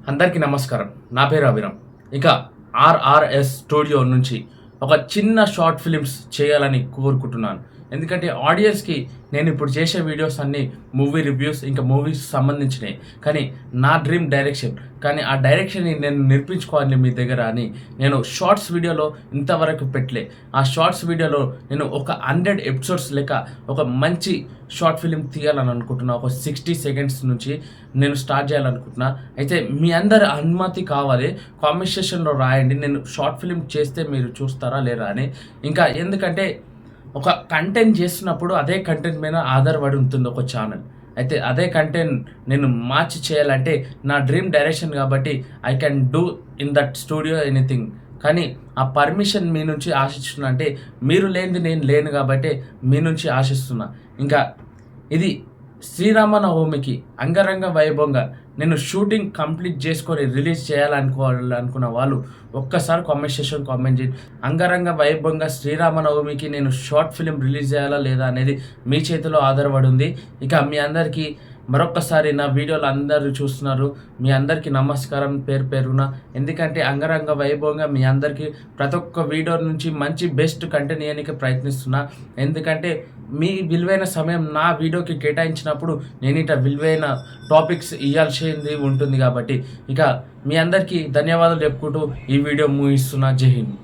అందరికీ నమస్కారం. నా పేరు అభిరామ్. ఇక ఆర్ఆర్ఎస్ స్టూడియో నుంచి ఒక చిన్న షార్ట్ ఫిలిమ్స్ చేయాలని కోరుకుంటున్నాను. ఎందుకంటే ఆడియన్స్‌కి నేను ఇప్పుడు చేసే వీడియోస్ అన్నీ మూవీ రివ్యూస్, ఇంకా మూవీస్ సంబంధించినయి. కానీ నా డ్రీమ్ డైరెక్షన్. కానీ ఆ డైరెక్షన్‌ని నేను నేర్పించుకోవాలి మీ దగ్గర అని నేను షార్ట్స్ వీడియోలో ఇంతవరకు పెట్టలే. ఆ షార్ట్స్ వీడియోలో నేను ఒక 100 ఎపిసోడ్స్ లెక్క ఒక మంచి షార్ట్ ఫిల్మ్ తీయాలని అనుకుంటున్నా. ఒక 60 సెకండ్స్ నుంచి నేను స్టార్ట్ చేయాలనుకుంటున్నా. అయితే మీ అందరి అనుమతి కావాలి. కామెంట్ సెక్షన్‌లో రాయండి. నేను షార్ట్ ఫిల్మ్ చేస్తే మీరు చూస్తారా లేరా అని. ఇంకా ఎందుకంటే ఒక కంటెంట్ చేస్తున్నప్పుడు అదే కంటెంట్ మీద ఆధారపడి ఉంటుంది ఒక ఛానల్. అయితే అదే కంటెంట్ నేను మార్చి చేయాలంటే నా డ్రీమ్ డైరెక్షన్ కాబట్టి I can do in that studio anything. కానీ ఆ పర్మిషన్ మీ నుంచి ఆశిస్తున్నా. అంటే మీరు లేనిది నేను లేను కాబట్టి మీ నుంచి ఆశిస్తున్నా. ఇంకా ఇది శ్రీరామనవమికి అంగరంగ వైభవంగా నేను షూటింగ్ కంప్లీట్ చేసుకొని రిలీజ్ చేయాలనుకున్న వాళ్ళు ఒక్కసారి కామెంట్ సెక్షన్ కామెంట్ చేయండి. అంగరంగ వైభవంగా శ్రీరామనవమికి నేను షార్ట్ ఫిలిం రిలీజ్ చేయాలా లేదా అనేది మీ చేతిలో ఆధారపడి ఉంది. ఇక మీ అందరికీ మరొక్కసారి నా వీడియోలు అందరూ చూస్తున్నారు. మీ అందరికీ నమస్కారం పేరు పేరున. ఎందుకంటే అంగరంగ వైభవంగా మీ అందరికీ ప్రతి ఒక్క వీడియో నుంచి మంచి బెస్ట్ కంటెంట్ ఇవ్వడానికి ప్రయత్నిస్తున్నా. ఎందుకంటే మీ విలువైన సమయం నా వీడియోకి కేటాయించినప్పుడు నేను ఇట్లా విలువైన టాపిక్స్ ఇవ్వాల్సింది ఉంటుంది కాబట్టి ఇక మీ అందరికీ ధన్యవాదాలు చెప్పుకుంటూ ఈ వీడియో ముగిస్తున్నా. జై హింద్.